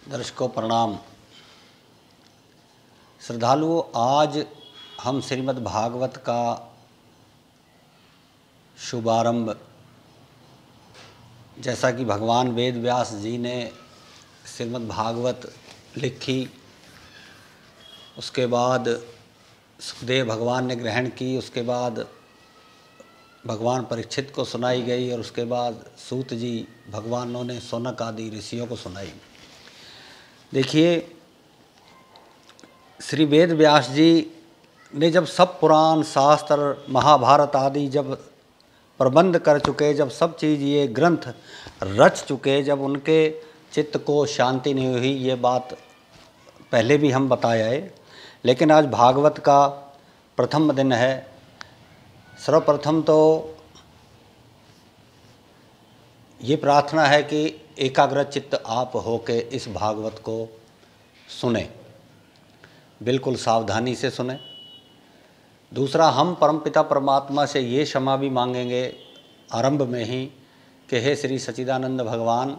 दर्शकों प्रणाम। श्रद्धालुओं, आज हम श्रीमद् भागवत का शुभारंभ, जैसा कि भगवान वेद व्यास जी ने श्रीमद् भागवत लिखी, उसके बाद सुखदेव भगवान ने ग्रहण की, उसके बाद भगवान परीक्षित को सुनाई गई और उसके बाद सूत जी भगवानों ने सौनक आदि ऋषियों को सुनाई। देखिए, श्री वेद व्यास जी ने जब सब पुराण शास्त्र महाभारत आदि जब प्रबंध कर चुके, जब सब चीज़ ये ग्रंथ रच चुके, जब उनके चित्त को शांति नहीं हुई, ये बात पहले भी हम बताया है। लेकिन आज भागवत का प्रथम दिन है। सर्वप्रथम तो ये प्रार्थना है कि एकाग्र चित्त आप होके इस भागवत को सुने, बिल्कुल सावधानी से सुने। दूसरा, हम परमपिता परमात्मा से ये क्षमा भी मांगेंगे आरंभ में ही कि हे श्री सच्चिदानंद भगवान,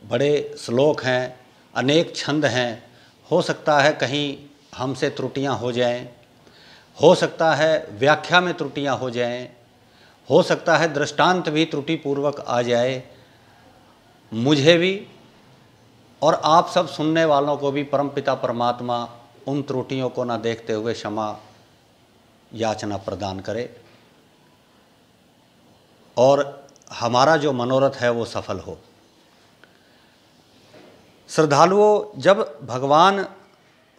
बड़े श्लोक हैं, अनेक छंद हैं, हो सकता है कहीं हमसे त्रुटियां हो जाएं, हो सकता है व्याख्या में त्रुटियां हो जाएं, हो सकता है दृष्टांत भी त्रुटिपूर्वक आ जाए। मुझे भी और आप सब सुनने वालों को भी परमपिता परमात्मा उन त्रुटियों को ना देखते हुए क्षमा याचना प्रदान करे और हमारा जो मनोरथ है वो सफल हो। श्रद्धालुओं, जब भगवान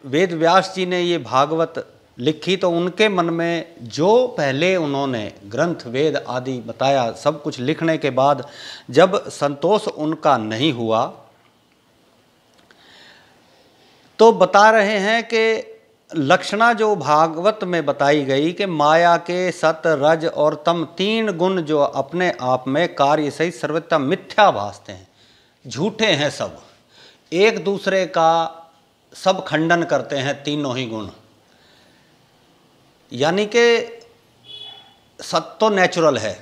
वेद व्यास जी ने ये भागवत लिखी तो उनके मन में जो पहले उन्होंने ग्रंथ वेद आदि बताया, सब कुछ लिखने के बाद जब संतोष उनका नहीं हुआ तो बता रहे हैं कि लक्षणा जो भागवत में बताई गई कि माया के सत रज और तम तीन गुण जो अपने आप में कार्य सहित सर्वथा मिथ्या भासते हैं, झूठे हैं, सब एक दूसरे का सब खंडन करते हैं, तीनों ही गुण। यानी कि सत्य तो नेचुरल है,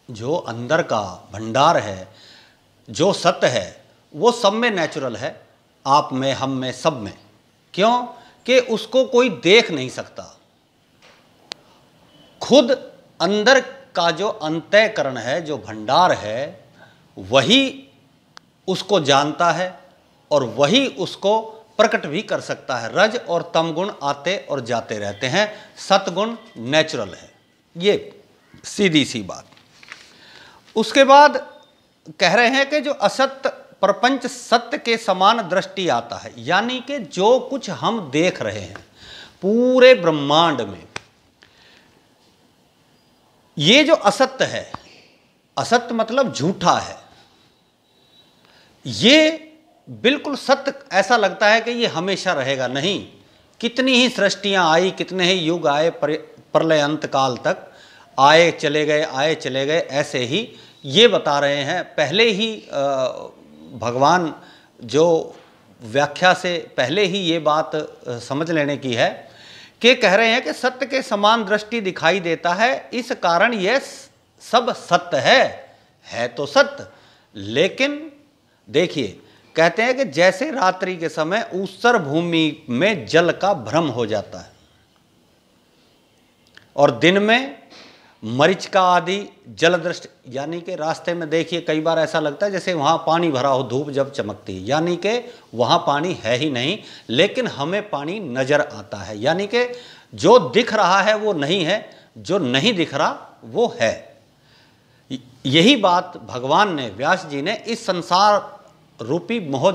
जो अंदर का भंडार है, जो सत्य है वो सब में नेचुरल है, आप में, हम में, सब में। क्यों कि उसको कोई देख नहीं सकता। खुद अंदर का जो अंतःकरण है, जो भंडार है, वही उसको जानता है और वही उसको प्रकट भी कर सकता है। रज और तम गुण आते और जाते रहते हैं, सतगुण नेचुरल है, ये सीधी सी बात। उसके बाद कह रहे हैं कि जो असत्य प्रपंच सत्य के समान दृष्टि आता है, यानी कि जो कुछ हम देख रहे हैं पूरे ब्रह्मांड में, ये जो असत्य है, असत्य मतलब झूठा है, ये बिल्कुल सत्य ऐसा लगता है कि ये हमेशा रहेगा। नहीं, कितनी ही सृष्टियां आई, कितने ही युग आए, प्रलय अंत काल तक आए चले गए, आए चले गए, ऐसे ही ये बता रहे हैं। पहले ही भगवान जो व्याख्या से पहले ही ये बात समझ लेने की है कि कह रहे हैं कि सत्य के समान दृष्टि दिखाई देता है, इस कारण यह सब सत्य है तो सत्य। लेकिन देखिए, कहते हैं कि जैसे रात्रि के समय ऊसर भूमि में जल का भ्रम हो जाता है और दिन में मरीचिका आदि जल दृष्टि, यानी कि रास्ते में देखिए कई बार ऐसा लगता है जैसे वहाँ पानी भरा हो, धूप जब चमकती है, यानी कि वहाँ पानी है ही नहीं, लेकिन हमें पानी नजर आता है। यानी कि जो दिख रहा है वो नहीं है, जो नहीं दिख रहा वो है। यही बात भगवान ने, व्यास जी ने इस संसार रूपी मोह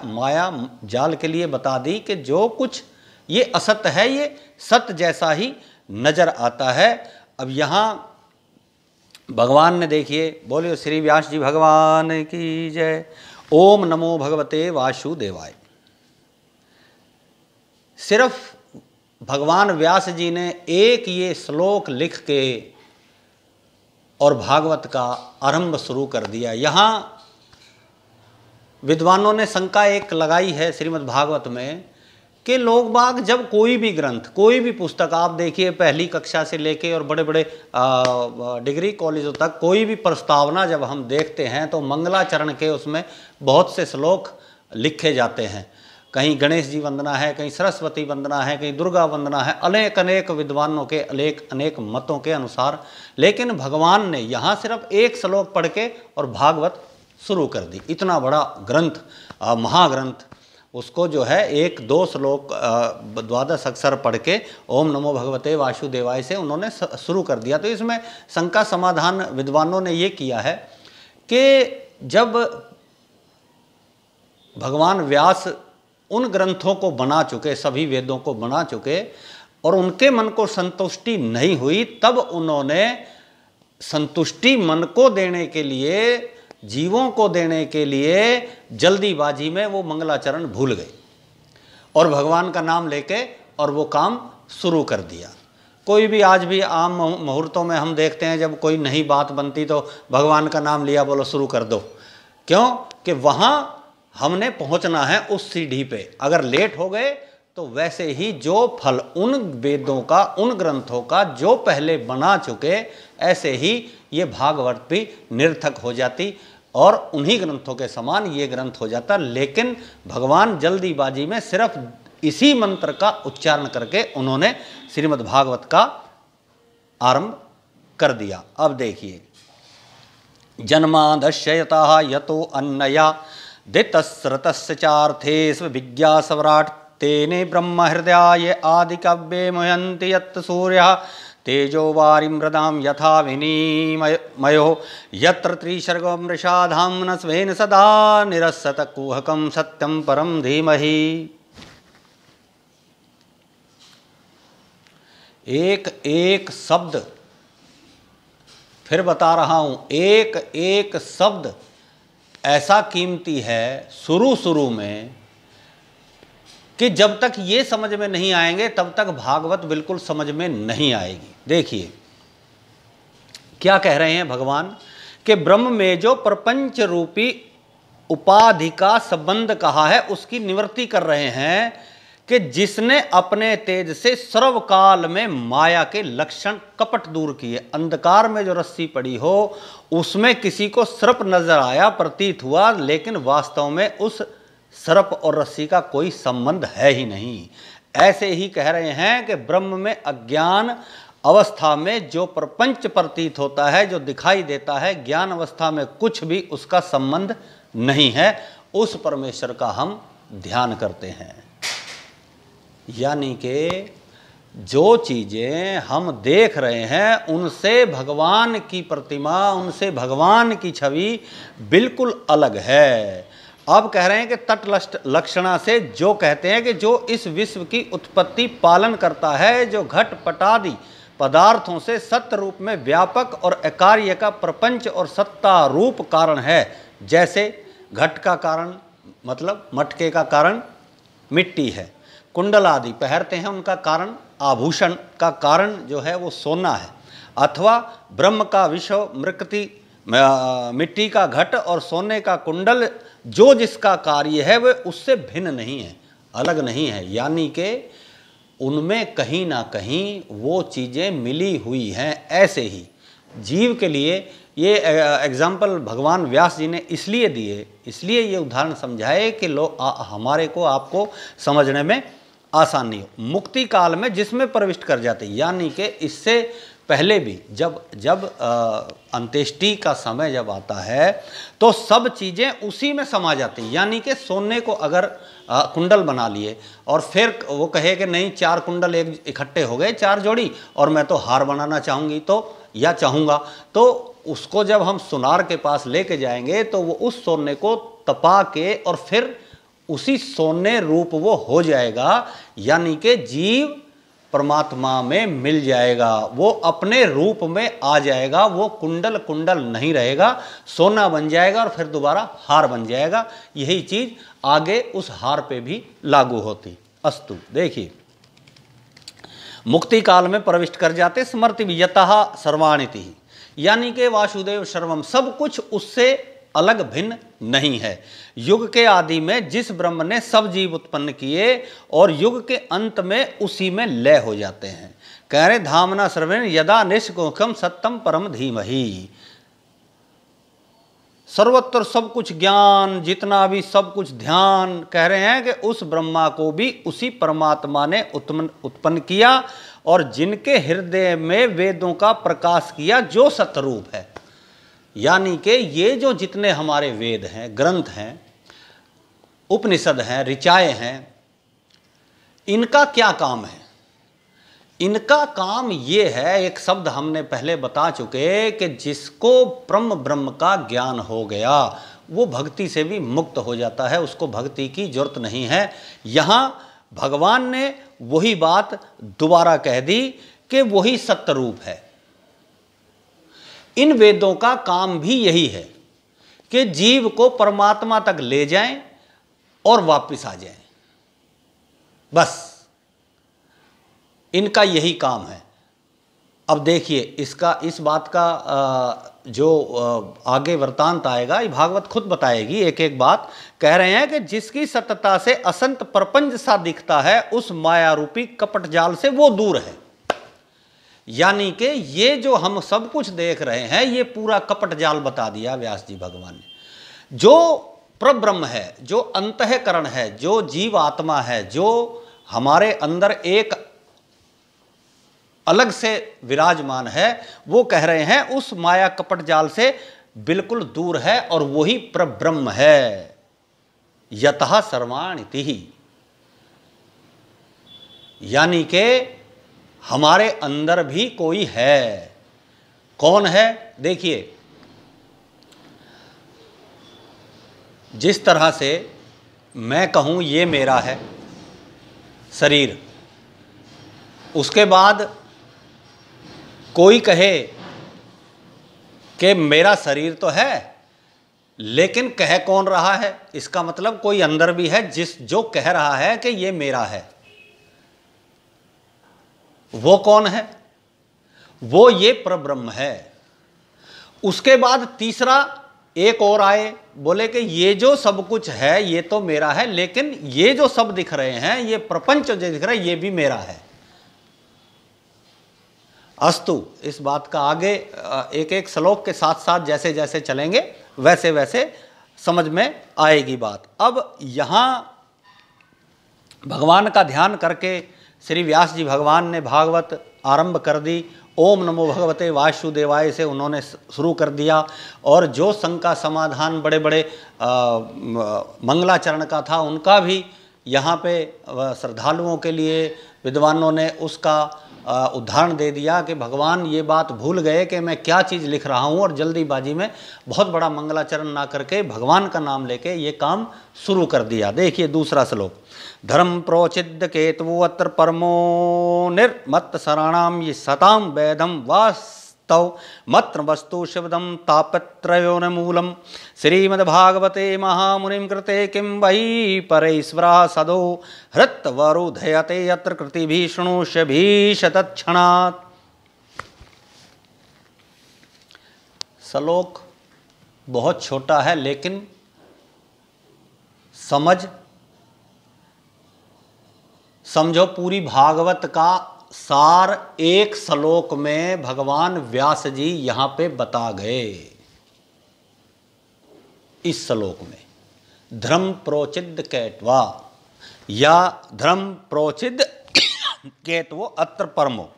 माया जाल के लिए बता दी कि जो कुछ ये असत्य है, ये सत्य जैसा ही नजर आता है। अब यहाँ भगवान ने, देखिए, बोलिए श्री व्यास जी भगवान की जय। ओम नमो भगवते वासुदेवाय। सिर्फ भगवान व्यास जी ने एक ये श्लोक लिख के और भागवत का आरंभ शुरू कर दिया। यहाँ विद्वानों ने शंका एक लगाई है श्रीमद् भागवत में कि लोग बाग जब कोई भी ग्रंथ, कोई भी पुस्तक, आप देखिए पहली कक्षा से लेके और बड़े बड़े डिग्री कॉलेजों तक कोई भी प्रस्तावना जब हम देखते हैं तो मंगलाचरण के उसमें बहुत से श्लोक लिखे जाते हैं। कहीं गणेश जी वंदना है, कहीं सरस्वती वंदना है, कहीं दुर्गा वंदना है, अनेक अनेक विद्वानों के अनेक अनेक मतों के अनुसार। लेकिन भगवान ने यहाँ सिर्फ एक श्लोक पढ़ के और भागवत शुरू कर दी। इतना बड़ा ग्रंथ, महाग्रंथ, उसको जो है 1-2 श्लोक 12 अक्षर पढ़ के ओम नमो भगवते वासुदेवाय से उन्होंने शुरू कर दिया। तो इसमें शंका समाधान विद्वानों ने ये किया है कि जब भगवान व्यास उन ग्रंथों को बना चुके, सभी वेदों को बना चुके, और उनके मन को संतुष्टि नहीं हुई, तब उन्होंने संतुष्टि मन को देने के लिए, जीवों को देने के लिए जल्दीबाजी में वो मंगलाचरण भूल गए और भगवान का नाम लेके और वो काम शुरू कर दिया। कोई भी आज भी आम मुहूर्तों में हम देखते हैं, जब कोई नई बात बनती तो भगवान का नाम लिया, बोलो शुरू कर दो। क्यों? कि वहाँ हमने पहुँचना है उस सीढ़ी पे। अगर लेट हो गए तो वैसे ही जो फल उन वेदों का, उन ग्रंथों का जो पहले बना चुके, ऐसे ही ये भागवत भी निरर्थक हो जाती और उन्हीं ग्रंथों के समान ये ग्रंथ हो जाता। लेकिन भगवान जल्दीबाजी में सिर्फ इसी मंत्र का उच्चारण करके उन्होंने श्रीमद् भागवत का आरंभ कर दिया। अब देखिए, जन्मादश्ययतः यतो अन्नया दितस्रतस्य चार्थेषु विज्ञासवराट् तेने ब्रह्म हृदयाय आदि कव्ये मुह्यन्ति यत् सूर्यः तेजो वारिं मृदां यथा विनिमयो यत्र त्रिसर्गो मृषाधाम्ना स्वेन सदा निरसत कुहकं सत्यं परं धीमहि। एक एक शब्द, फिर बता रहा हूं, एक एक शब्द ऐसा कीमती है शुरू में कि जब तक ये समझ में नहीं आएंगे तब तक भागवत बिल्कुल समझ में नहीं आएगी। देखिए क्या कह रहे हैं भगवान कि ब्रह्म में जो प्रपंच रूपी उपाधि का संबंध कहा है उसकी निवृत्ति कर रहे हैं कि जिसने अपने तेज से सर्वकाल में माया के लक्षण कपट दूर किए। अंधकार में जो रस्सी पड़ी हो उसमें किसी को सर्प नजर आया, प्रतीत हुआ, लेकिन वास्तव में उस सर्प और रस्सी का कोई संबंध है ही नहीं। ऐसे ही कह रहे हैं कि ब्रह्म में अज्ञान अवस्था में जो प्रपंच प्रतीत होता है, जो दिखाई देता है, ज्ञान अवस्था में कुछ भी उसका संबंध नहीं है। उस परमेश्वर का हम ध्यान करते हैं। यानी कि जो चीज़ें हम देख रहे हैं उनसे भगवान की प्रतिमा, उनसे भगवान की छवि बिल्कुल अलग है। अब कह रहे हैं कि तटस्थ लक्षणा से जो कहते हैं कि जो इस विश्व की उत्पत्ति पालन करता है, जो घट पटादि पदार्थों से सत्य रूप में व्यापक और अकार्य का प्रपंच और सत्ता रूप कारण है। जैसे घट का कारण मतलब मटके का कारण मिट्टी है, कुंडल आदि पहनते हैं उनका कारण, आभूषण का कारण जो है वो सोना है, अथवा ब्रह्म का विश्व मृक्ति मिट्टी का घट और सोने का कुंडल जो जिसका कार्य है वह उससे भिन्न नहीं है, अलग नहीं है। यानी कि उनमें कहीं ना कहीं वो चीज़ें मिली हुई हैं। ऐसे ही जीव के लिए ये एग्जाम्पल भगवान व्यास जी ने इसलिए दिए, इसलिए ये उदाहरण समझाए कि हमारे को आपको समझने में आसानी हो। मुक्ति काल में जिसमें प्रविष्ट कर जाते, यानी कि इससे पहले भी जब अंत्येष्टि का समय जब आता है तो सब चीज़ें उसी में समा जाती। यानी कि सोने को अगर कुंडल बना लिए और फिर वो कहे कि नहीं 4 कुंडल एक इकट्ठे हो गए 4 जोड़ी और मैं तो हार बनाना चाहूँगी तो या चाहूँगा, तो उसको जब हम सुनार के पास लेके जाएंगे तो वो उस सोने को तपा के और फिर उसी सोने रूप वो हो जाएगा। यानी कि जीव परमात्मा में मिल जाएगा, वो अपने रूप में आ जाएगा, वो कुंडल नहीं रहेगा, सोना बन जाएगा और फिर दोबारा हार बन जाएगा। यही चीज आगे उस हार पे भी लागू होती। अस्तु, देखिए मुक्ति काल में प्रविष्ट कर जाते स्मृति भी यतः सर्वाणिति, यानी कि वासुदेव सर्वम, सब कुछ उससे अलग भिन्न नहीं है। युग के आदि में जिस ब्रह्म ने सब जीव उत्पन्न किए और युग के अंत में उसी में लय हो जाते हैं। कह रहे धामना सर्वेण यदा निष्कुखम सत्यम परम धीमहि। सर्वत्र सब कुछ ज्ञान, जितना भी सब कुछ ध्यान, कह रहे हैं कि उस ब्रह्मा को भी उसी परमात्मा ने उत्पन्न किया और जिनके हृदय में वेदों का प्रकाश किया, जो सतरूप है। यानी कि ये जो जितने हमारे वेद हैं, ग्रंथ हैं, उपनिषद हैं, ऋचाएँ हैं, इनका क्या काम है? इनका काम ये है, एक शब्द हमने पहले बता चुके कि जिसको ब्रह्म का ज्ञान हो गया वो भक्ति से भी मुक्त हो जाता है, उसको भक्ति की जरूरत नहीं है। यहाँ भगवान ने वही बात दोबारा कह दी कि वही सत्य रूप है। इन वेदों का काम भी यही है कि जीव को परमात्मा तक ले जाएं और वापस आ जाएं, बस इनका यही काम है। अब देखिए इस बात का जो आगे वृत्तांत आएगा, ये भागवत खुद बताएगी एक एक बात। कह रहे हैं कि जिसकी सत्यता से असंत प्रपंच सा दिखता है, उस माया रूपी कपट जाल से वो दूर है। यानी कि ये जो हम सब कुछ देख रहे हैं, ये पूरा कपट जाल बता दिया व्यास जी भगवान ने। जो परब्रह्म है, जो अंतःकरण है, जो जीव आत्मा है, जो हमारे अंदर एक अलग से विराजमान है, वो कह रहे हैं उस माया कपट जाल से बिल्कुल दूर है और वही परब्रह्म है। यतः सर्वाणिति ही, यानी कि हमारे अंदर भी कोई है। कौन है? देखिए, जिस तरह से मैं कहूं ये मेरा है शरीर, उसके बाद कोई कहे कि मेरा शरीर तो है, लेकिन कह कौन रहा है? इसका मतलब कोई अंदर भी है जो कह रहा है कि ये मेरा है। वो कौन है? वो ये परब्रह्म है। उसके बाद तीसरा एक और आए, बोले कि ये जो सब कुछ है ये तो मेरा है, लेकिन ये जो सब दिख रहे हैं, ये प्रपंच जो दिख रहा है, ये भी मेरा है। अस्तु, इस बात का आगे एक एक श्लोक के साथ साथ जैसे जैसे चलेंगे वैसे वैसे समझ में आएगी बात। अब यहाँ भगवान का ध्यान करके श्री व्यास जी भगवान ने भागवत आरंभ कर दी। ओम नमो भगवते वासुदेवाय से उन्होंने शुरू कर दिया, और जो शंका समाधान बड़े बड़े मंगलाचरण का था, उनका भी यहाँ पे श्रद्धालुओं के लिए विद्वानों ने उसका उदाहरण दे दिया कि भगवान ये बात भूल गए कि मैं क्या चीज़ लिख रहा हूँ, और जल्दीबाजी में बहुत बड़ा मंगलाचरण ना करके भगवान का नाम लेके ये काम शुरू कर दिया। देखिए दूसरा श्लोक, धर्म प्रोचिद्य केतु अत्र परमो निर्मत शरणाम ये सताम वेदम वास्तव मत्र वस्तु शिवदम तापत्रयो न मूलम श्रीमद्भागवते महामुनिम कृते किं वही परेश्वरा सदो हृत्वरुधयते यत्र कृति भीषणोष्य भीषतक्षणात्। श्लोक बहुत छोटा है, लेकिन समझो पूरी भागवत का सार एक श्लोक में भगवान व्यास जी यहां पे बता गए। इस श्लोक में धर्म प्रोचिद केत्वा या धर्म प्रोचिद केत्वो अत्र परमो,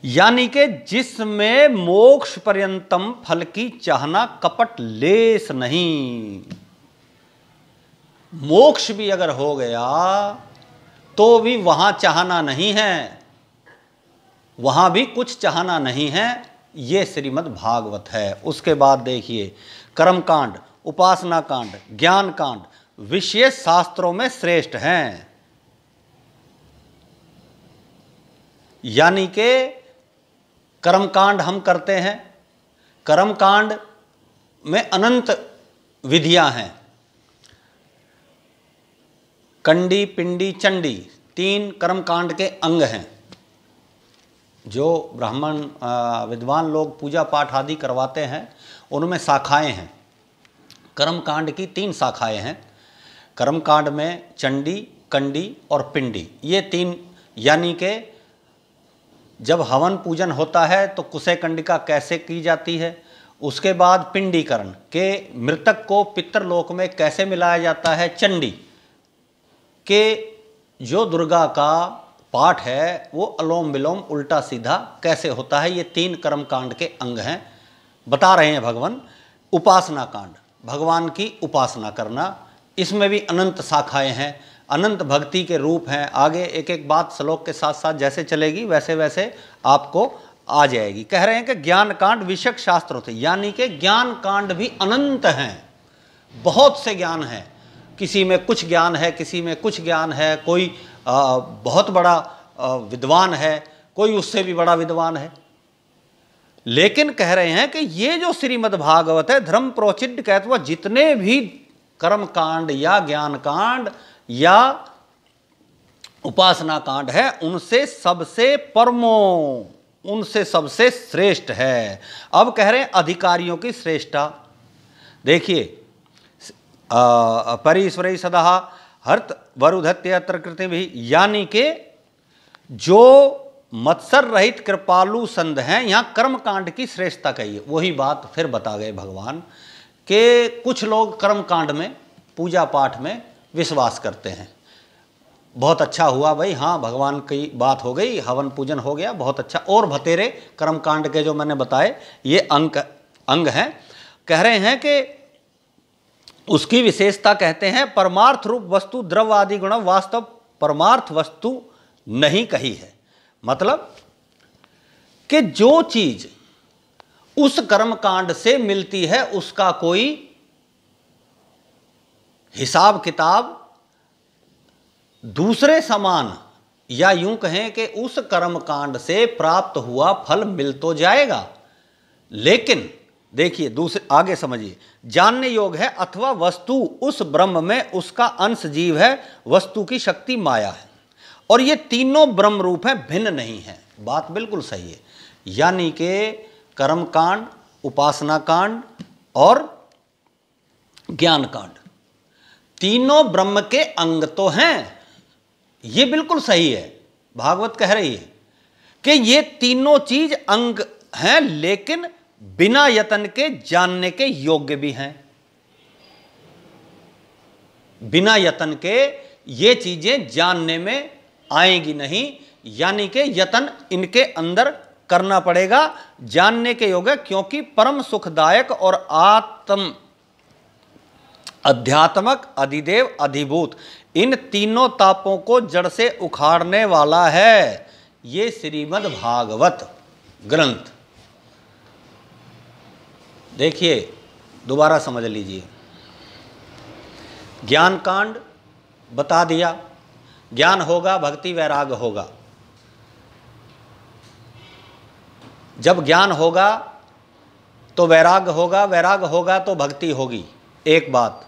यानी कि जिसमें मोक्ष पर्यंतम फल की चाहना कपट लेस नहीं। मोक्ष भी अगर हो गया तो भी वहां चाहना नहीं है, वहां भी कुछ चाहना नहीं है। ये श्रीमद् भागवत है। उसके बाद देखिए, कर्म कांड, उपासना कांड, ज्ञान कांड विशेष शास्त्रों में श्रेष्ठ हैं। यानी कि कर्म कांड हम करते हैं, कर्म कांड में अनंत विधियां हैं। कंडी, पिंडी, चंडी 3 कर्मकांड के अंग हैं। जो ब्राह्मण विद्वान लोग पूजा पाठ आदि करवाते हैं, उनमें शाखाएं हैं। कर्मकांड की 3 शाखाएं हैं। कर्मकांड में चंडी, कंडी और पिंडी, ये 3, यानी कि जब हवन पूजन होता है तो कुशे कंडिका कैसे की जाती है, उसके बाद पिंडीकरण के मृतक को पितृलोक में कैसे मिलाया जाता है, चंडी के जो दुर्गा का पाठ है वो अलोम विलोम उल्टा सीधा कैसे होता है। ये 3 कर्मकांड के अंग हैं, बता रहे हैं भगवान। उपासना कांड, भगवान की उपासना करना, इसमें भी अनंत शाखाएं हैं, अनंत भक्ति के रूप हैं। आगे एक एक बात श्लोक के साथ साथ जैसे चलेगी वैसे वैसे आपको आ जाएगी। कह रहे हैं कि ज्ञान कांड विषयक शास्त्रों थे, यानी कि ज्ञान कांड भी अनंत हैं, बहुत से ज्ञान हैं। किसी में कुछ ज्ञान है, किसी में कुछ ज्ञान है, कोई बहुत बड़ा विद्वान है, कोई उससे भी बड़ा विद्वान है। लेकिन कह रहे हैं कि ये जो श्रीमद् भागवत है, धर्म प्रोचिड कहते हुए जितने भी कर्म कांड या ज्ञान कांड या उपासना कांड है, उनसे सबसे परमो, उनसे सबसे श्रेष्ठ है। अब कह रहे हैं अधिकारियों की श्रेष्ठता। देखिए, परीश्वरी सदा हर्त वरुधत्य अत्र कृति भी, यानी कि जो मत्सर रहित कृपालु संत हैं, यहाँ कर्म कांड की श्रेष्ठता कही है। वही बात फिर बता गए भगवान कि कुछ लोग कर्म कांड में, पूजा पाठ में विश्वास करते हैं। बहुत अच्छा हुआ भाई, हाँ भगवान की बात हो गई, हवन पूजन हो गया, बहुत अच्छा। और भतेरे कर्म कांड के जो मैंने बताए ये अंग हैं। कह रहे हैं कि उसकी विशेषता कहते हैं परमार्थ रूप वस्तु द्रव्य आदि गुण वास्तव परमार्थ वस्तु नहीं कही है। मतलब कि जो चीज उस कर्म कांड से मिलती है उसका कोई हिसाब किताब दूसरे समान, या यूं कहें कि उस कर्म कांड से प्राप्त हुआ फल मिल तो जाएगा, लेकिन देखिए दूसरे आगे समझिए, जानने योग्य है अथवा वस्तु उस ब्रह्म में उसका अंश जीव है, वस्तु की शक्ति माया है, और ये तीनों ब्रह्म रूप हैं, भिन्न नहीं है। बात बिल्कुल सही है। यानी कि कर्म कांड, उपासना कांड और ज्ञान कांड तीनों ब्रह्म के अंग तो हैं, ये बिल्कुल सही है। भागवत कह रही है कि ये तीनों चीज अंग हैं, लेकिन बिना यतन के जानने के योग्य भी हैं। बिना यतन के ये चीजें जानने में आएंगी नहीं, यानी कि यतन इनके अंदर करना पड़ेगा जानने के योग्य, क्योंकि परम सुखदायक और आत्म अध्यात्मक अधिदेव अधिभूत इन तीनों तापों को जड़ से उखाड़ने वाला है ये श्रीमद् भागवत ग्रंथ। देखिए दोबारा समझ लीजिए, ज्ञान कांड बता दिया, ज्ञान होगा भक्ति वैराग होगा। जब ज्ञान होगा तो वैराग होगा, वैराग होगा तो भक्ति होगी, एक बात।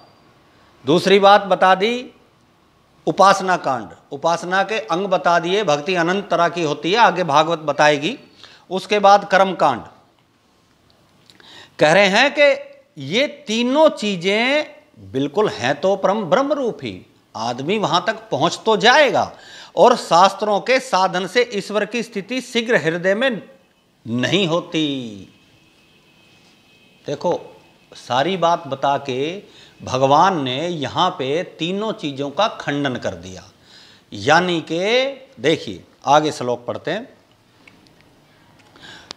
दूसरी बात बता दी उपासना कांड, उपासना के अंग बता दिए, भक्ति अनंत तरह की होती है, आगे भागवत बताएगी। उसके बाद कर्म कांड कह रहे हैं कि ये तीनों चीजें बिल्कुल हैं तो परम ब्रह्म रूप ही, आदमी वहां तक पहुंच तो जाएगा, और शास्त्रों के साधन से ईश्वर की स्थिति शीघ्र हृदय में नहीं होती। देखो सारी बात बता के भगवान ने यहां पे तीनों चीजों का खंडन कर दिया। यानी कि देखिए आगे श्लोक पढ़ते हैं,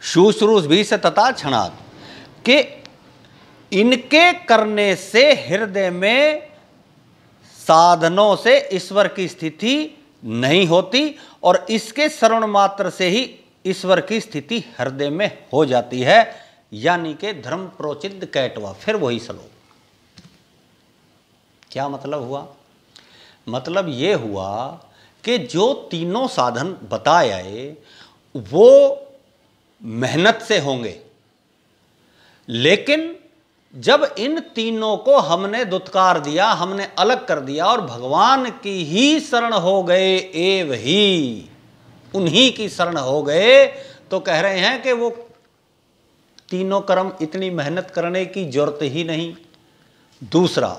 शुश्रूष भी से तथा क्षणात्, कि इनके करने से हृदय में साधनों से ईश्वर की स्थिति नहीं होती, और इसके श्रवण मात्र से ही ईश्वर की स्थिति हृदय में हो जाती है। यानी कि धर्म प्रोचित कैटवा, फिर वही श्लोक। क्या मतलब हुआ? मतलब ये हुआ कि जो तीनों साधन बताए वो मेहनत से होंगे, लेकिन जब इन तीनों को हमने दुत्कार दिया, हमने अलग कर दिया और भगवान की ही शरण हो गए, एव ही उन्हीं की शरण हो गए, तो कह रहे हैं कि वो तीनों कर्म इतनी मेहनत करने की जरूरत ही नहीं। दूसरा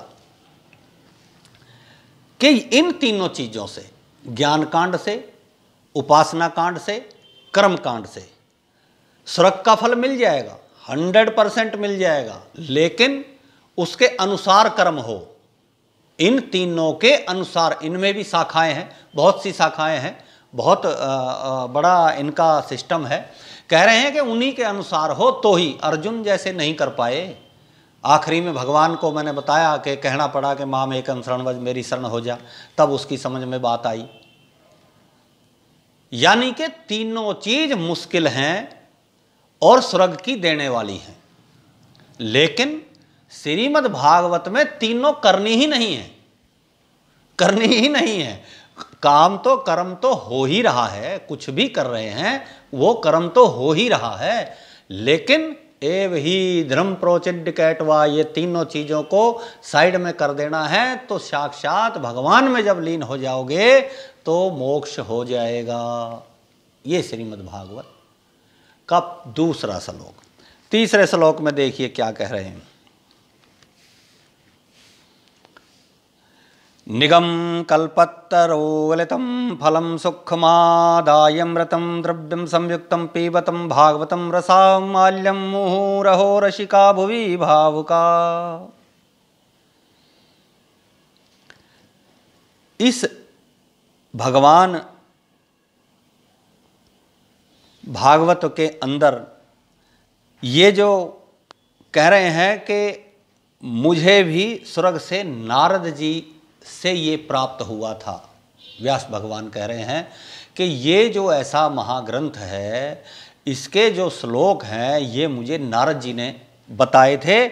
कि इन तीनों चीजों से, ज्ञान कांड से, उपासना कांड से, कर्म कांड से स्वर्ग का फल मिल जाएगा। 100% मिल जाएगा, लेकिन उसके अनुसार कर्म हो। इन तीनों के अनुसार, इनमें भी शाखाएं हैं, बहुत सी शाखाएं हैं, बहुत बड़ा इनका सिस्टम है। कह रहे हैं कि उन्हीं के अनुसार हो तो ही, अर्जुन जैसे नहीं कर पाए। आखिरी में भगवान को मैंने बताया कि कहना पड़ा कि माम एकम शरणवज, मेरी शरण हो जा, तब उसकी समझ में बात आई। यानी कि तीनों चीज मुश्किल हैं और स्वर्ग की देने वाली हैं, लेकिन श्रीमद् भागवत में तीनों करनी ही नहीं है, करनी ही नहीं है। काम तो कर्म तो हो ही रहा है, कुछ भी कर रहे हैं वो कर्म तो हो ही रहा है, लेकिन एव ही धर्म प्रोचिड कैटवा, ये तीनों चीजों को साइड में कर देना है, तो साक्षात भगवान में जब लीन हो जाओगे तो मोक्ष हो जाएगा। ये श्रीमद् भागवत का दूसरा श्लोक। तीसरे श्लोक में देखिए क्या कह रहे हैं। निगम कल्पत्तरोगलितं फलं सुखमादायमृतं द्रव्यं संयुक्तं पीबतं भागवतं रसामाल्यं मुहुरहो रसिका भुवि भावुका। इस भगवान भागवत के अंदर ये जो कह रहे हैं कि मुझे भी स्वर्ग से नारद जी से ये प्राप्त हुआ था। व्यास भगवान कह रहे हैं कि ये जो ऐसा महाग्रंथ है, इसके जो श्लोक हैं ये मुझे नारद जी ने बताए थे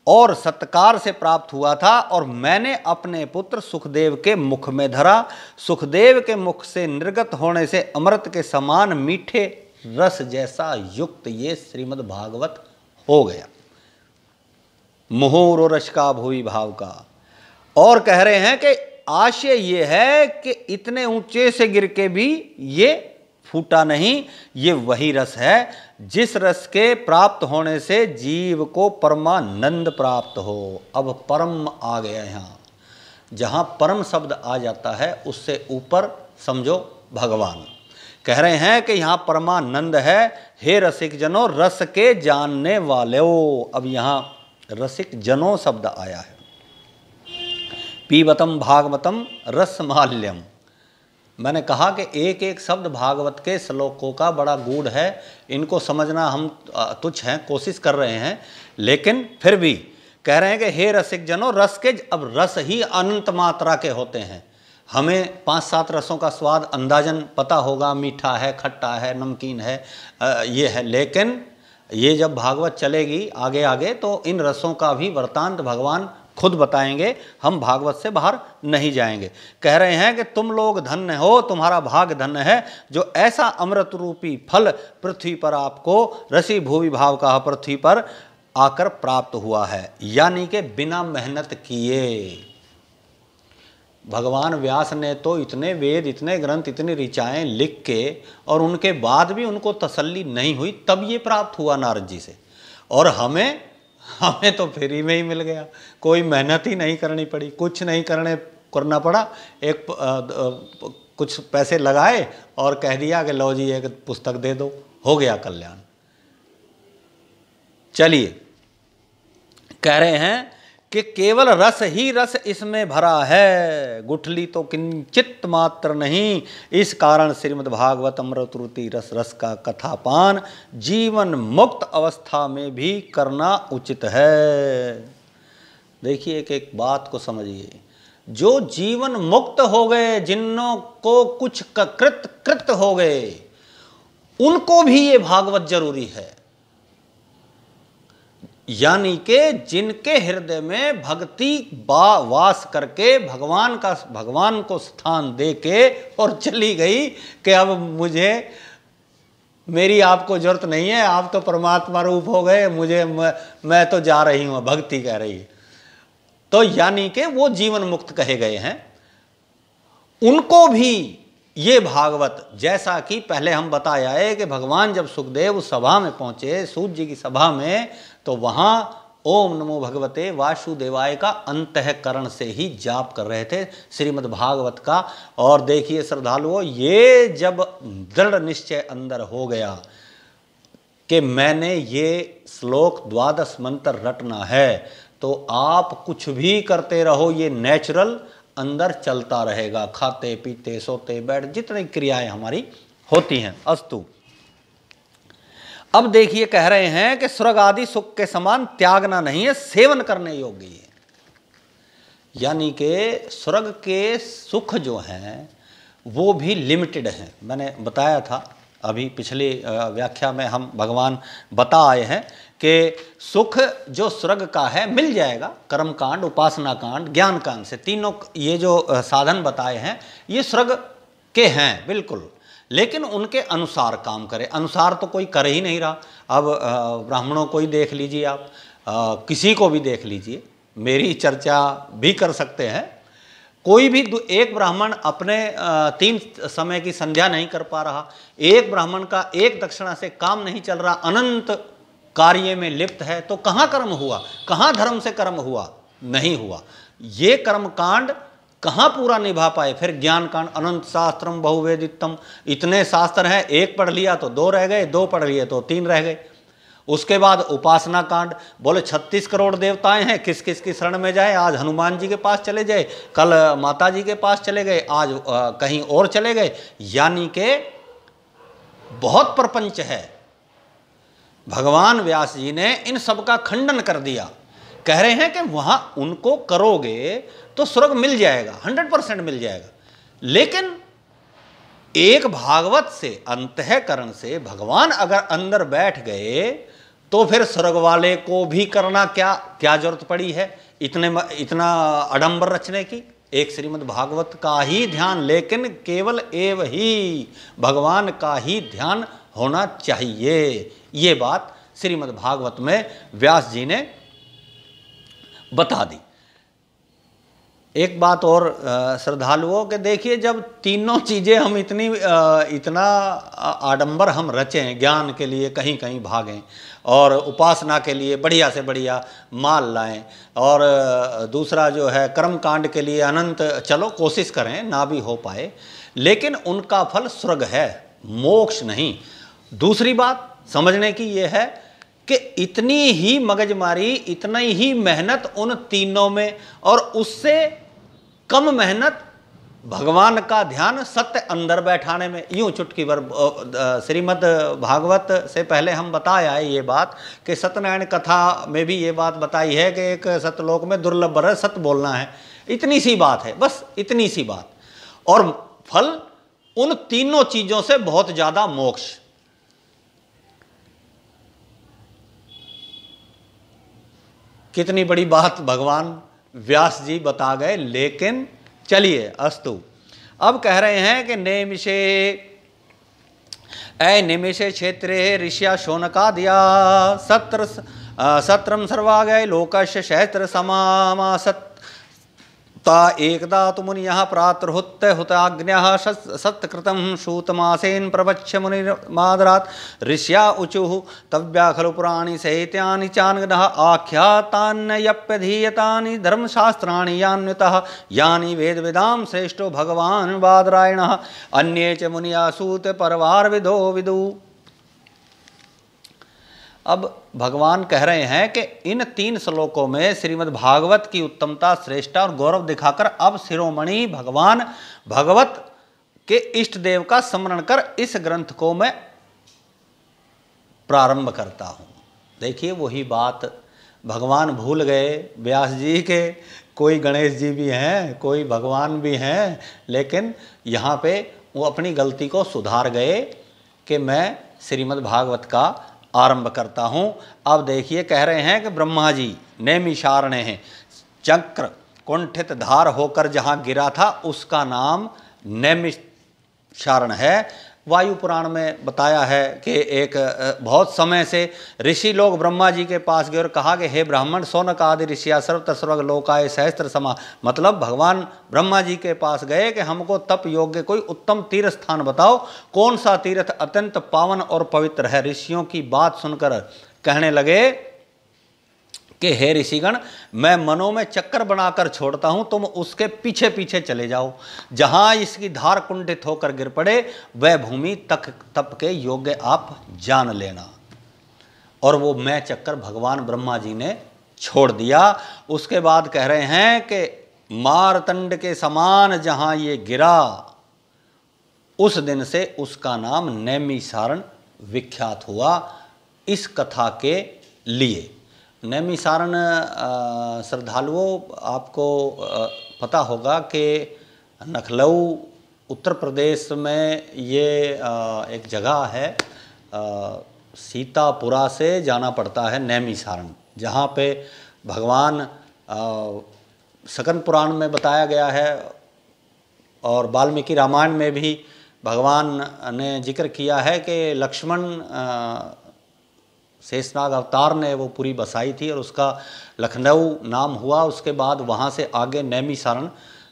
और सत्कार से प्राप्त हुआ था, और मैंने अपने पुत्र सुखदेव के मुख में धरा। सुखदेव के मुख से निर्गत होने से अमृत के समान मीठे रस जैसा युक्त ये श्रीमद् भागवत हो गया। मुहुर रस का भूवि भाव का। और कह रहे हैं कि आशय ये है कि इतने ऊंचे से गिर के भी ये फूटा नहीं, ये वही रस है जिस रस के प्राप्त होने से जीव को परमानंद प्राप्त हो। अब परम आ गया यहाँ, जहाँ परम शब्द आ जाता है उससे ऊपर समझो भगवान। कह रहे हैं कि यहाँ परमानंद है। हे रसिक जनों, रस के जानने वाले हो। अब यहाँ रसिक जनों शब्द आया है। पीबतम भागवतम रसमाल्यम। मैंने कहा कि एक एक शब्द भागवत के श्लोकों का बड़ा गूढ़ है, इनको समझना हम तुच्छ हैं, कोशिश कर रहे हैं, लेकिन फिर भी कह रहे हैं कि हे रसिक जनों, रस के, अब रस ही अनंत मात्रा के होते हैं। हमें 5-7 रसों का स्वाद अंदाजन पता होगा, मीठा है, खट्टा है, नमकीन है, ये है, लेकिन ये जब भागवत चलेगी आगे आगे तो इन रसों का भी वृतांत भगवान खुद बताएंगे, हम भागवत से बाहर नहीं जाएंगे। कह रहे हैं कि तुम लोग धन्य हो, तुम्हारा भाग धन्य है जो ऐसा अमृत रूपी फल पृथ्वी पर आपको रसी भूवि भाव का पृथ्वी पर आकर प्राप्त हुआ है, यानी कि बिना मेहनत किए। भगवान व्यास ने तो इतने वेद, इतने ग्रंथ, इतनी ऋचाएँ लिख के, और उनके बाद भी उनको तसल्ली नहीं हुई, तब ये प्राप्त हुआ नारद जी से। और हमें तो फ्री में ही मिल गया, कोई मेहनत ही नहीं करनी पड़ी, कुछ नहीं करना पड़ा। एक कुछ पैसे लगाए और कह दिया कि लो जी एक पुस्तक दे दो, हो गया कल्याण। चलिए, कह रहे हैं कि केवल रस ही रस इसमें भरा है, गुठली तो किंचित मात्र नहीं। इस कारण श्रीमद् भागवत अमृतरूपी रस रस का कथापान जीवन मुक्त अवस्था में भी करना उचित है। देखिए, एक एक बात को समझिए। जो जीवन मुक्त हो गए, जिन्हों को कुछ कृत हो गए, उनको भी ये भागवत जरूरी है। यानी कि जिनके हृदय में भक्ति वास करके भगवान को स्थान दे के और चली गई कि अब मेरी आपको जरूरत नहीं है, आप तो परमात्मा रूप हो गए, मैं तो जा रही हूं, भक्ति कह रही है। तो यानी कि वो जीवन मुक्त कहे गए हैं, उनको भी ये भागवत, जैसा कि पहले हम बताया है कि भगवान जब सुखदेव उस सभा में पहुंचे, सूत जी की सभा में, तो वहां ओम नमो भगवते वासुदेवाय का अंतःकरण से ही जाप कर रहे थे श्रीमद् भागवत का। और देखिए श्रद्धालुओं, ये जब दृढ़ निश्चय अंदर हो गया, कि मैंने ये श्लोक 12 मंत्र रटना है, तो आप कुछ भी करते रहो, ये नेचुरल अंदर चलता रहेगा। खाते पीते सोते बैठ जितनी क्रियाएं हमारी होती हैं। अस्तु, अब देखिए कह रहे हैं कि स्वर्ग आदि सुख के समान त्यागना नहीं है, सेवन करने योग्य है। यानी कि स्वर्ग के सुख जो हैं वो भी लिमिटेड हैं। मैंने बताया था अभी पिछली व्याख्या में, हम भगवान बता आए हैं कि सुख जो स्वर्ग का है मिल जाएगा। कर्म कांड, उपासना कांड, ज्ञान कांड से तीनों ये जो साधन बताए हैं ये स्वर्ग के हैं बिल्कुल, लेकिन उनके अनुसार काम करें। अनुसार तो कोई कर ही नहीं रहा। अब ब्राह्मणों को ही देख लीजिए आप, किसी को भी देख लीजिए, मेरी चर्चा भी कर सकते हैं। कोई भी एक ब्राह्मण अपने 3 समय की संध्या नहीं कर पा रहा, एक ब्राह्मण का एक दक्षिणा से काम नहीं चल रहा, अनंत कार्य में लिप्त है, तो कहाँ कर्म हुआ, कहाँ धर्म से कर्म हुआ? नहीं हुआ। ये कर्म कांड कहाँ पूरा निभा पाए? फिर ज्ञान कांड, अनंत शास्त्रम बहुवेदितम, इतने शास्त्र हैं, एक पढ़ लिया तो 2 रह गए, 2 पढ़ लिए तो 3 रह गए। उसके बाद उपासना कांड, बोले 36 करोड़ देवताएं हैं, किस किस की शरण में जाए? आज हनुमान जी के पास चले जाए, कल माता जी के पास चले गए, आज कहीं और चले गए। यानी कि बहुत प्रपंच है। भगवान व्यास जी ने इन सब का खंडन कर दिया। कह रहे हैं कि वहां उनको करोगे तो स्वर्ग मिल जाएगा, 100% मिल जाएगा। लेकिन एक भागवत से, अंतःकरण से भगवान अगर अंदर बैठ गए तो फिर स्वर्ग वाले को भी करना क्या जरूरत पड़ी है इतना आडंबर रचने की? एक श्रीमद् भागवत का ही ध्यान, लेकिन केवल एव ही भगवान का ही ध्यान होना चाहिए। ये बात श्रीमद् भागवत में व्यास जी ने बता दी। एक बात और श्रद्धालुओं के, देखिए जब तीनों चीज़ें हम इतना आडंबर हम रचें, ज्ञान के लिए कहीं कहीं भागें और उपासना के लिए बढ़िया से बढ़िया माल लाएं, और दूसरा जो है कर्म कांड के लिए अनंत, चलो कोशिश करें ना भी हो पाए, लेकिन उनका फल स्वर्ग है, मोक्ष नहीं। दूसरी बात समझने की ये है कि इतनी ही मगजमारी, इतनी ही मेहनत उन तीनों में, और उससे कम मेहनत भगवान का ध्यान सत्य अंदर बैठाने में। यूं चुटकी भर श्रीमद् भागवत से पहले हम बताया है ये बात कि सत्यनारायण कथा में भी ये बात बताई है कि एक सतलोक में दुर्लभ बर सत्य बोलना है। इतनी सी बात है, बस इतनी सी बात, और फल उन तीनों चीजों से बहुत ज्यादा मोक्ष। कितनी बड़ी बात भगवान व्यास जी बता गए। लेकिन चलिए अस्तु, अब कह रहे हैं कि नेमिषे निमिषे क्षेत्रे ऋष्या शोनका दिया सत्रम सर्वागय लोकस्य सहस्त्र समासत ता एकदा तु मुनियः प्रातर्हुत हुताग्न्यः सत्कृतं सूतमासेन प्रवच्य मुनिर्मादरात् ऋष्या ऊचुः तव्या खलु पुराणी सहित्यानि चान्गदः आख्यातान्यप्यधीयतानि धर्मशास्त्राणि यान्वितः यानि वेदविदां श्रेष्ठो भगवान् बादरायणः अन्ये च मुनिया सूत परवारविदो विदु। अब भगवान कह रहे हैं कि इन 3 श्लोकों में श्रीमद् भागवत की उत्तमता, श्रेष्ठता और गौरव दिखाकर अब शिरोमणि भगवान भगवत के इष्ट देव का स्मरण कर इस ग्रंथ को मैं प्रारंभ करता हूँ। देखिए वही बात भगवान भूल गए व्यास जी के, कोई गणेश जी भी हैं, कोई भगवान भी हैं, लेकिन यहाँ पे वो अपनी गलती को सुधार गए कि मैं श्रीमद् भागवत का आरंभ करता हूँ। अब देखिए कह रहे हैं कि ब्रह्मा जी नैमिषारण्य हैं, चक्र कुंठित धार होकर जहाँ गिरा था उसका नाम नैमिषारण्य है। वायु पुराण में बताया है कि एक बहुत समय से ऋषि लोग ब्रह्मा जी के पास गए और कहा कि हे ब्राह्मण, शौनक आदि ऋषिया सर्वत्र स्वर्ग लोकाय सहस्त्र समा, मतलब भगवान ब्रह्मा जी के पास गए कि हमको तप योग्य कोई उत्तम तीर्थ स्थान बताओ, कौन सा तीर्थ अत्यंत पावन और पवित्र है। ऋषियों की बात सुनकर कहने लगे कि हे ऋषिगण, मैं मनों में चक्कर बनाकर छोड़ता हूं, तुम उसके पीछे पीछे चले जाओ। जहां इसकी धार कुंठित होकर गिर पड़े वह भूमि तक तप के योग्य आप जान लेना। और वो मैं चक्कर भगवान ब्रह्मा जी ने छोड़ दिया। उसके बाद कह रहे हैं कि मारतंड के समान जहाँ ये गिरा, उस दिन से उसका नाम नैमिसारण विख्यात हुआ इस कथा के लिए। नैमिसारण श्रद्धालुओं, आपको पता होगा कि लखनऊ उत्तर प्रदेश में ये एक जगह है, सीतापुरा से जाना पड़ता है नैमिसारण, जहाँ पे भगवान सकन पुराण में बताया गया है और वाल्मीकि रामायण में भी भगवान ने जिक्र किया है कि लक्ष्मण शेषनाग अवतार ने वो पुरी बसाई थी और उसका लखनऊ नाम हुआ। उसके बाद वहाँ से आगे नैमिसारण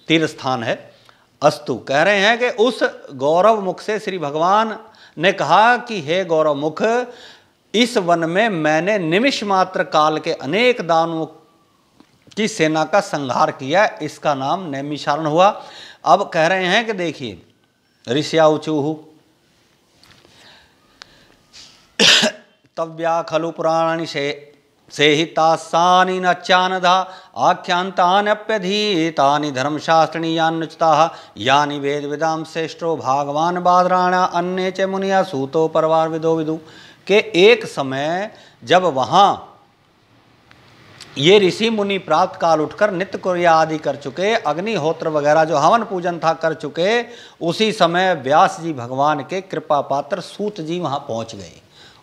तीर्थ स्थान है। अस्तु, कह रहे हैं कि उस गौरव मुख से श्री भगवान ने कहा कि हे गौरव मुख, इस वन में मैंने निमिष मात्र काल के अनेक दानवों की सेना का संहार किया, इसका नाम नैमिसारण हुआ। अब कह रहे हैं कि देखिए, ऋष्या ऊचुः तव्या खलु पुराणानि सेहितासानि नच्चानधा आख्यान्तान्यप्यधीतानि धर्मशास्त्रणीयान्नुचिताः यानि वेद विदां श्रेष्ठो भागवान बादराणा अन्ये च मुनिया सूतो परवार विदो विदु। के एक समय जब वहाँ ये ऋषि मुनि प्राप्त काल उठकर नित्य क्रिया आदि कर चुके, अग्निहोत्र वगैरह जो हवन पूजन था कर चुके, उसी समय व्यास जी भगवान के कृपा पात्र सूत जी वहाँ पहुँच गए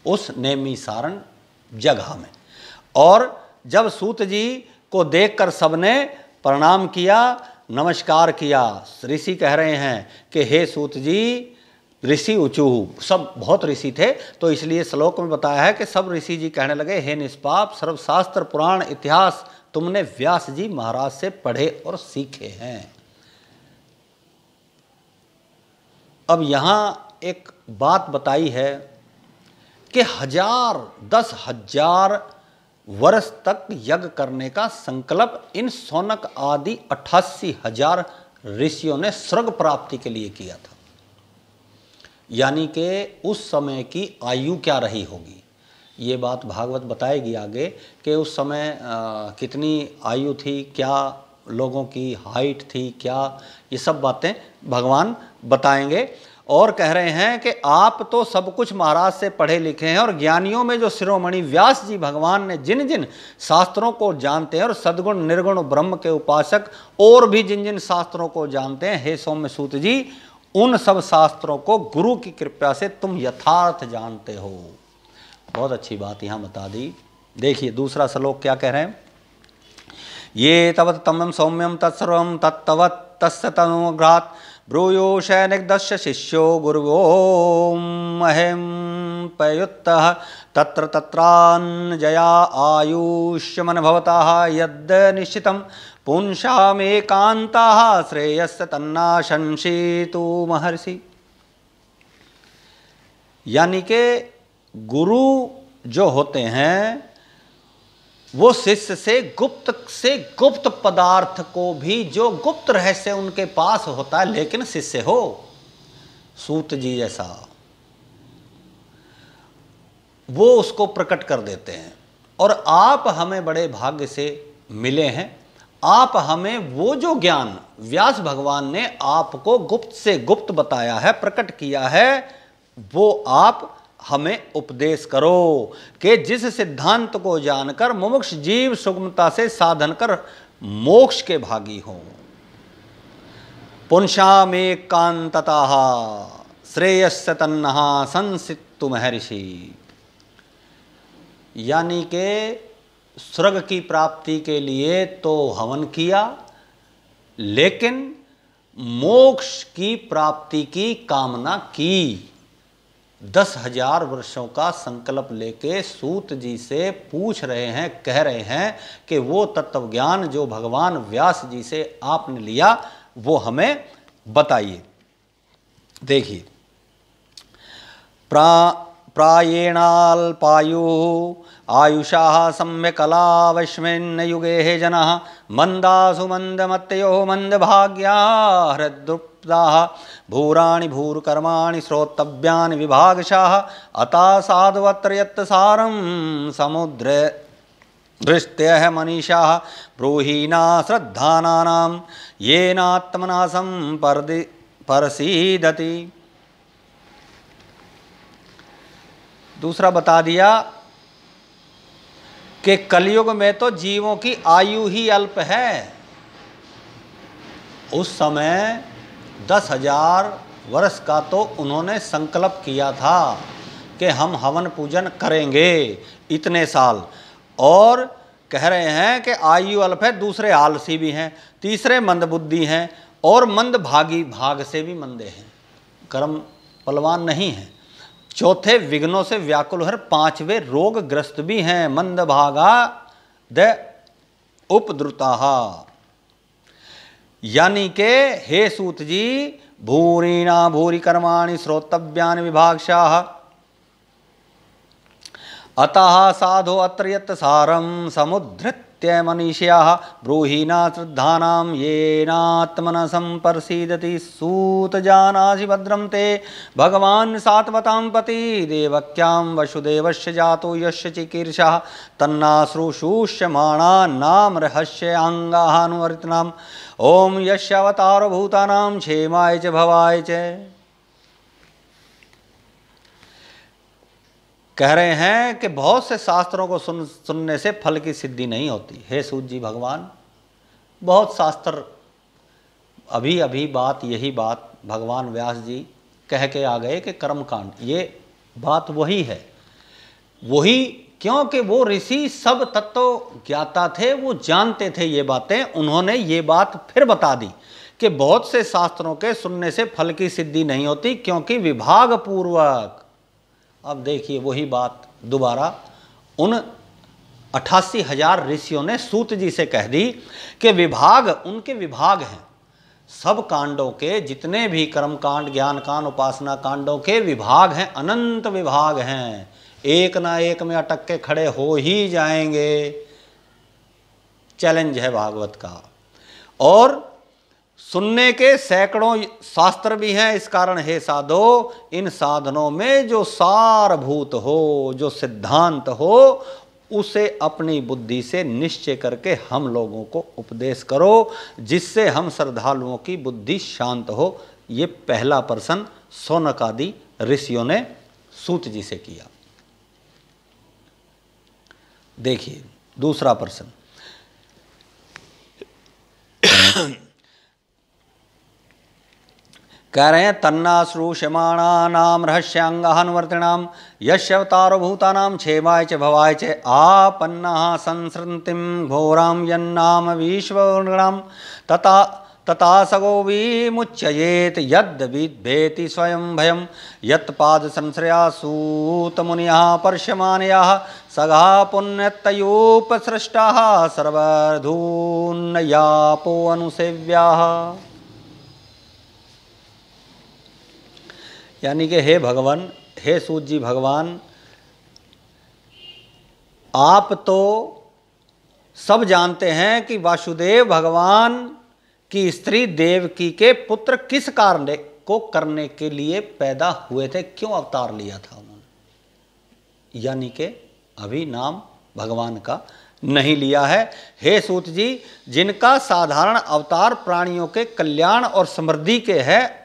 उस नैमिसारण जगह में। और जब सूत जी को देखकर सबने प्रणाम किया, नमस्कार किया। ऋषि कह रहे हैं कि हे सूत जी, ऋषि ऊचुः, सब बहुत ऋषि थे, तो इसलिए श्लोक में बताया है कि सब ऋषि जी कहने लगे, हे निष्पाप, सर्वशास्त्र पुराण इतिहास तुमने व्यास जी महाराज से पढ़े और सीखे हैं। अब यहाँ एक बात बताई है कि 10,000 वर्ष तक यज्ञ करने का संकल्प इन शौनक आदि 88,000 ऋषियों ने स्वर्ग प्राप्ति के लिए किया था। यानी कि उस समय की आयु क्या रही होगी, ये बात भागवत बताएगी आगे कि उस समय कितनी आयु थी, क्या लोगों की हाइट थी, क्या, ये सब बातें भगवान बताएंगे। और कह रहे हैं कि आप तो सब कुछ महाराज से पढ़े लिखे हैं और ज्ञानियों में जो शिरोमणि व्यास जी भगवान ने जिन जिन शास्त्रों को जानते हैं और सद्गुण निर्गुण ब्रह्म के उपासक और भी जिन जिन शास्त्रों को जानते हैं, हे सौम्य सूत जी, उन सब शास्त्रों को गुरु की कृपा से तुम यथार्थ जानते हो। बहुत अच्छी बात यहाँ बता दी। देखिए दूसरा श्लोक क्या कह रहे हैं, ये तवत तमम सौम्यम तत्सर्वम तत्तवत् तस्य तनुग्रहात् ब्रूयो शैनिकदस्य शिष्यो गुरुवो महेम पयुत्तः तत्र तत्रान्जया आयुष्यमन भवतः यद् निश्चितं पुंसामेकान्ताः श्रेयस्य तन्नाशंसितु महर्षि। यानी के गुरु जो होते हैं वो शिष्य से गुप्त पदार्थ को भी, जो गुप्त रहस्य उनके पास होता है, लेकिन शिष्य हो सूत जी जैसा, वो उसको प्रकट कर देते हैं। और आप हमें बड़े भाग्य से मिले हैं, आप हमें वो जो ज्ञान व्यास भगवान ने आपको गुप्त से गुप्त बताया है, प्रकट किया है, वो आप हमें उपदेश करो कि जिस सिद्धांत को जानकर मुमुक्ष जीव सुगमता से साधन कर मोक्ष के भागी हों। पुंसामेकान्ततः श्रेयस्य तन्नः संसितु महर्षि। यानी के स्वर्ग की प्राप्ति के लिए तो हवन किया, लेकिन मोक्ष की प्राप्ति की कामना की। 10,000 वर्षों का संकल्प लेके सूत जी से पूछ रहे हैं, कह रहे हैं कि वो तत्व ज्ञान जो भगवान व्यास जी से आपने लिया वो हमें बताइए। देखिए, प्रायेणाल्पायुः आयुषाः सम्यकलावस्मिन् युगे जनाः मंदासु मंदमत्तयो मंदभाग्या हृद्रुप्ताः भूराणि भूर्कर्माणि श्रोतव्यानि विभागशाः अता साधुवत्र यत् सारं समुद्रे दृष्ट्यः मनीषाः ब्रूहीना श्रद्धानानां येनात्मना परसीदति। दूसरा बता दिया कि कलयुग में तो जीवों की आयु ही अल्प है। उस समय 10,000 वर्ष का तो उन्होंने संकल्प किया था कि हम हवन पूजन करेंगे इतने साल, और कह रहे हैं कि आयु अल्प है। दूसरे आलसी भी हैं, तीसरे मंदबुद्धि हैं, और मंदभागी, भाग से भी मंदे हैं, कर्म बलवान नहीं हैं। चौथे विघ्नों से व्याकुल है, पांचवे रोगग्रस्त भी हैं, मंदभागा द उपद्रुताः। यानी के हे सूत जी, भूरिणा भूरि कर्माणि श्रोतव्यानि विभागशाः अतः साधो अत्र यत् सारं समुद्धृत्य मनीषियाः ब्रूहीना श्रद्धानां येनात्मना संपर्सीदति। सूत जानासि भद्रं ते भगवान् सात्वतां पति देवक्यां वसुदेवस्य जातो यस्य चिकीर्षः तन्नाश्रुशूष्यमाणा नाम रहस्याङ्गानुवर्तिनाम् ओम यस्य अवतारो भूतानां क्षेमाय च भवाय च। कह रहे हैं कि बहुत से शास्त्रों को सुनने से फल की सिद्धि नहीं होती। हे सूत जी भगवान, बहुत शास्त्र अभी अभी यही बात भगवान व्यास जी कह के आ गए कि कर्मकांड, ये बात वही है, वही, क्योंकि वो ऋषि सब तत्व ज्ञाता थे, वो जानते थे ये बातें। उन्होंने ये बात फिर बता दी कि बहुत से शास्त्रों के सुनने से फल की सिद्धि नहीं होती, क्योंकि विभाग पूर्वक। अब देखिए वही बात दोबारा उन 88,000 ऋषियों ने सूत जी से कह दी कि विभाग, उनके विभाग हैं, सब कांडों के जितने भी कर्म कांड, ज्ञान कांड, उपासना कांडों के विभाग हैं, अनंत विभाग हैं, एक ना एक में अटक के खड़े हो ही जाएंगे। चैलेंज है भागवत का। और सुनने के सैकड़ों शास्त्र भी हैं। इस कारण हे साधो, इन साधनों में जो सारभूत हो, जो सिद्धांत हो, उसे अपनी बुद्धि से निश्चय करके हम लोगों को उपदेश करो, जिससे हम श्रद्धालुओं की बुद्धि शांत हो। ये पहला प्रश्न शौनक आदि ऋषियों ने सूत जी से किया। देखिए दूसरा प्रश्न, कह रहे हैं तन्नाश्रुष्यमाणानां रहस्यांगानुवर्तिनां यस्य अवतारो भूतानां क्षेमाय च भवाय च आपन्नाः संसृतिं घोरां यन्नाम विश्ववर्णां तथा सगो विमुच्ययेत यद्विद्भेति स्वयं भयं यत्पादसंश्रया सूतमुनियः पर्ष्यमानयाः सगा पुण्यतयोपसृष्टाः सर्वधून्नयापो अनुसेव्याः। यानी कि हे भगवान, हे सूत जी भगवान, आप तो सब जानते हैं कि वासुदेव भगवान की स्त्री देवकी के पुत्र किस कारण को करने के लिए पैदा हुए थे, क्यों अवतार लिया था उन्होंने। यानी कि अभी नाम भगवान का नहीं लिया है। हे सूत जी, जिनका साधारण अवतार प्राणियों के कल्याण और समृद्धि के है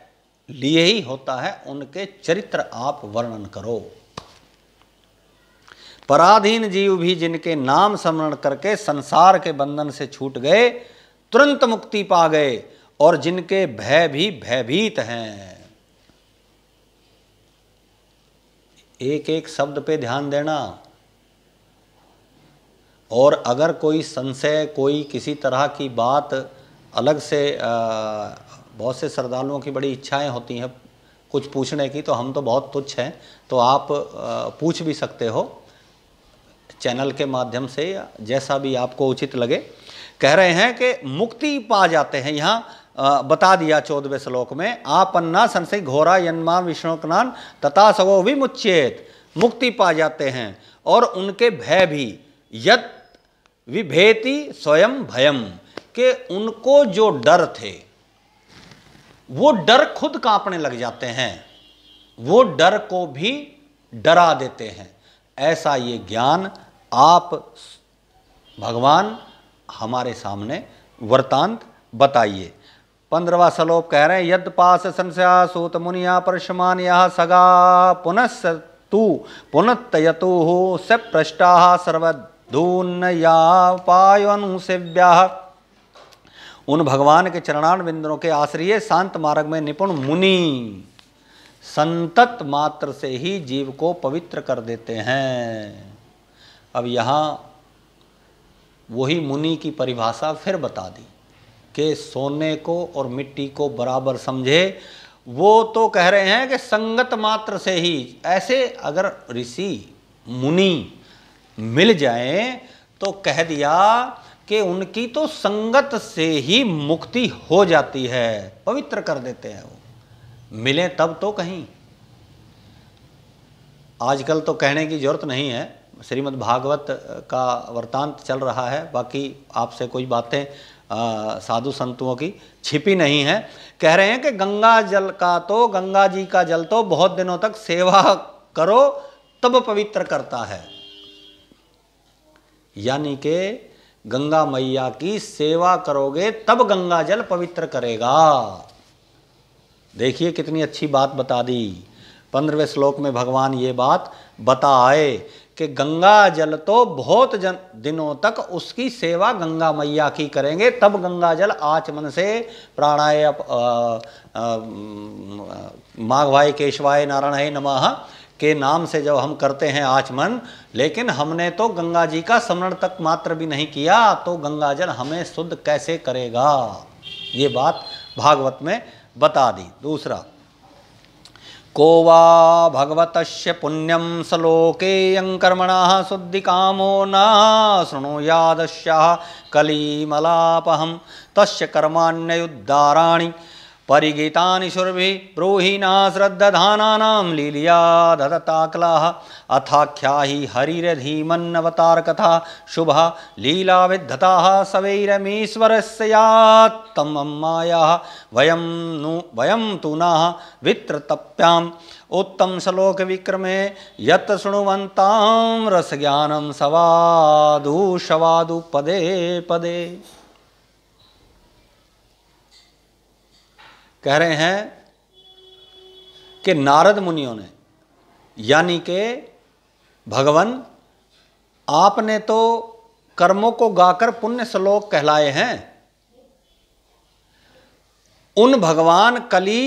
लिए ही होता है, उनके चरित्र आप वर्णन करो। पराधीन जीव भी जिनके नाम स्मरण करके संसार के बंधन से छूट गए, तुरंत मुक्ति पा गए, और जिनके भय भी भयभीत हैं। एक एक शब्द पे ध्यान देना। और अगर कोई संशय, कोई किसी तरह की बात अलग से बहुत से श्रद्धालुओं की बड़ी इच्छाएं होती हैं कुछ पूछने की, तो हम तो बहुत तुच्छ हैं, तो आप पूछ भी सकते हो चैनल के माध्यम से, या जैसा भी आपको उचित लगे। कह रहे हैं कि मुक्ति पा जाते हैं। यहाँ बता दिया 14वें श्लोक में, आपन्ना संशय घोरा यन्मा विष्णुकनान तथा सगो विमुच्येत। मुक्ति पा जाते हैं और उनके भय भी यत विभेति स्वयं भयम, के उनको जो डर थे वो डर खुद कांपने लग जाते हैं, वो डर को भी डरा देते हैं। ऐसा ये ज्ञान आप भगवान हमारे सामने वृतांत बताइए। 15वां श्लोक कह रहे हैं, यद पास संशया सूत मुनिया परशमान यह सगा पुनस् तू पुनतयतु स पृष्टा सर्वधून या पायनुसेव्या। उन भगवान के चरणान बिंदुओं के आश्रय शांत मार्ग में निपुण मुनि संतत मात्र से ही जीव को पवित्र कर देते हैं। अब यहाँ वही मुनि की परिभाषा फिर बता दी कि सोने को और मिट्टी को बराबर समझे। वो तो कह रहे हैं कि संगत मात्र से ही, ऐसे अगर ऋषि मुनि मिल जाएं तो कह दिया कि उनकी तो संगत से ही मुक्ति हो जाती है, पवित्र कर देते हैं वो, मिले तब तो कहीं। आजकल तो कहने की जरूरत नहीं है, श्रीमद् भागवत का वृतांत चल रहा है, बाकी आपसे कोई बातें साधु संतों की छिपी नहीं है। कह रहे हैं कि गंगा जल का तो, गंगा जी का जल तो बहुत दिनों तक सेवा करो तब पवित्र करता है, यानी कि गंगा मैया की सेवा करोगे तब गंगा जल पवित्र करेगा। देखिए कितनी अच्छी बात बता दी। 15वें श्लोक में भगवान ये बात बताए कि गंगा जल तो बहुत दिनों तक उसकी सेवा गंगा मैया की करेंगे, तब गंगा जल आचमन से प्राणाय माघवाय केशवाय नारायणाय नमः के नाम से जब हम करते हैं आचमन, लेकिन हमने तो गंगा जी का स्मरण तक मात्र भी नहीं किया, तो गंगा जल हमें शुद्ध कैसे करेगा, ये बात भागवत में बता दी। दूसरा, को वा भगवतस्य पुण्यम सलोकेयं कर्मणः शुद्धि कामो न शृणुयादस्याः कलिमलापहं तस्य कर्माण्ययुद्धाराणि परिगीतानि शुरभिः ब्रूहि न श्रद्धानानां लीलया ददताक्लाः अथाख्याहि हरिरधीमन्नवतार कथा शुभा लीला विद्धताः सवैरमीश्वरस्य यात्तमं मायाः वयं तु नः वित्रतप्याम् उत्तम श्लोक विक्रमे यत् शृण्वन्तां रसज्ञानं सवादु शवादु पदे पदे। कह रहे हैं कि नारद मुनियों ने, यानी कि भगवान आपने तो कर्मों को गाकर पुण्य श्लोक कहलाए हैं, उन भगवान कली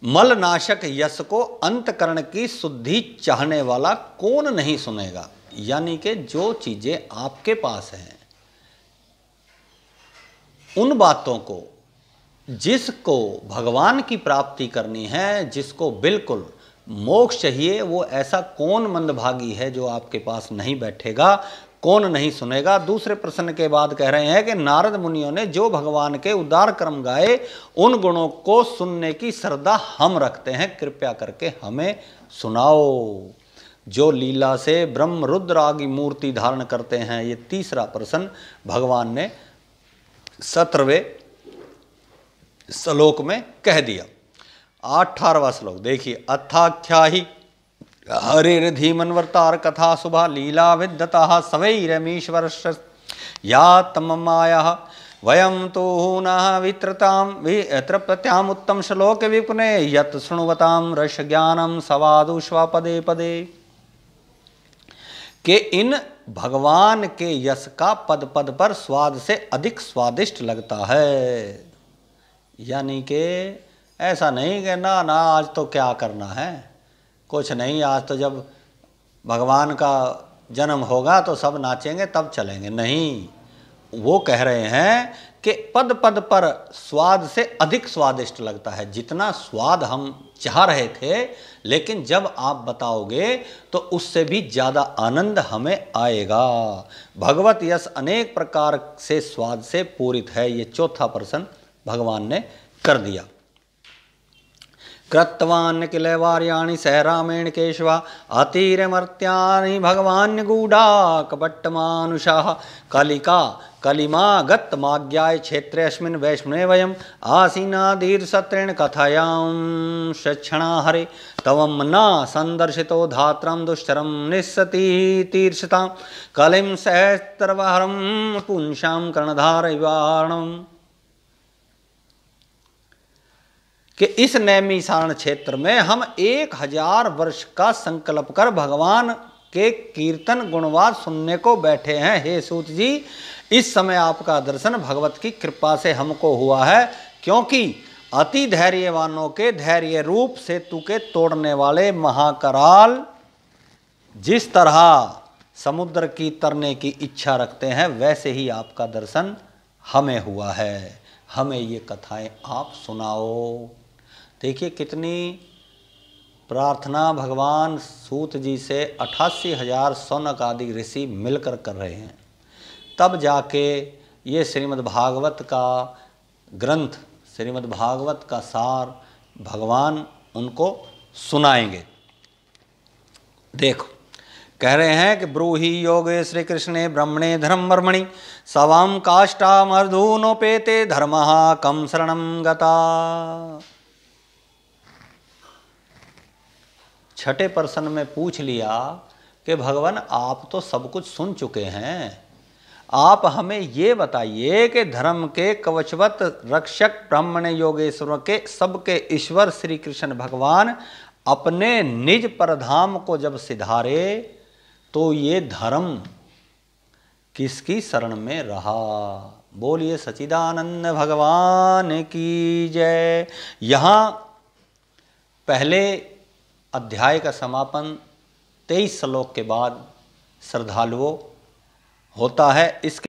मलनाशक यश को अंतकरण की शुद्धि चाहने वाला कौन नहीं सुनेगा। यानी कि जो चीजें आपके पास हैं उन बातों को, जिसको भगवान की प्राप्ति करनी है, जिसको बिल्कुल मोक्ष चाहिए, वो ऐसा कौन मंदभागी है जो आपके पास नहीं बैठेगा, कौन नहीं सुनेगा। दूसरे प्रश्न के बाद कह रहे हैं कि नारद मुनियों ने जो भगवान के उदार कर्म गाए, उन गुणों को सुनने की श्रद्धा हम रखते हैं, कृपया करके हमें सुनाओ। जो लीला से ब्रह्म रुद्र आदि मूर्ति धारण करते हैं, ये तीसरा प्रश्न भगवान ने 17वें श्लोक में कह दिया। 18वां श्लोक देखिए, अथाख्याहि हरिर्धीमन्वर्तार कथा शुभा लीला विद्यता सवैरमीश्वरस्य या तममायाः वयं तु नः वित्रप्याम् उत्तम श्लोक विपुने यत् शृण्वतां रस ज्ञानं सवादु श्वा पदे पदे। कि इन भगवान के यश का पद पद पर स्वाद से अधिक स्वादिष्ट लगता है। यानी कि ऐसा नहीं कि ना आज तो क्या करना है, कुछ नहीं, आज तो जब भगवान का जन्म होगा तो सब नाचेंगे तब चलेंगे, नहीं। वो कह रहे हैं कि पद पद पर स्वाद से अधिक स्वादिष्ट लगता है। जितना स्वाद हम चाह रहे थे, लेकिन जब आप बताओगे तो उससे भी ज़्यादा आनंद हमें आएगा। भगवत यश अनेक प्रकार से स्वाद से पूरित है, ये चौथा प्रश्न भगवान ने कर दिया। कृतवान् किल वार्याणि स रामेण केशवा अतिरमर्त्यानि भगवान् गूढ़ा कपट्टमानुषाः कलिका कलिमा गतमाज्ञाय क्षेत्रे अस्मिन् वैष्णवे वयम् आसीना दीर्घसत्रेण कथायां शक्षणा हरे तवं न संदर्शितो धात्रं दुश्चरं निस्सति तीर्षतां कलिं सहस्त्रवहरं पुंसां कर्णधारवाणम्। कि इस नैमिषारण्य क्षेत्र में हम 1000 वर्ष का संकल्प कर भगवान के कीर्तन गुणवाद सुनने को बैठे हैं। हे सूत जी, इस समय आपका दर्शन भगवत की कृपा से हमको हुआ है, क्योंकि अति धैर्यवानों के धैर्य रूप सेतु के तोड़ने वाले महाकराल जिस तरह समुद्र की तरने की इच्छा रखते हैं, वैसे ही आपका दर्शन हमें हुआ है। हमें ये कथाएं आप सुनाओ। देखिए कितनी प्रार्थना भगवान सूत जी से 88,000 शौनक आदि ऋषि मिलकर कर रहे हैं, तब जाके ये श्रीमद् भागवत का ग्रंथ, श्रीमद् भागवत का सार भगवान उनको सुनाएंगे। देखो कह रहे हैं कि ब्रूहि योगे श्री कृष्णे ब्रह्मणे धर्म वर्मणि सवाम काष्टा मर्दूनोपेते धर्मः कम शरणं गता। छठे प्रश्न में पूछ लिया कि भगवान आप तो सब कुछ सुन चुके हैं, आप हमें ये बताइए कि धर्म के कवचवत रक्षक ब्राह्मण योगेश्वर के सबके ईश्वर श्री कृष्ण भगवान अपने निज परधाम को जब सिधारे तो ये धर्म किसकी शरण में रहा। बोलिए सच्चिदानंद भगवान की जय। यहाँ पहले अध्याय का समापन 23 श्लोक के बाद श्रद्धालुओं होता है। इसके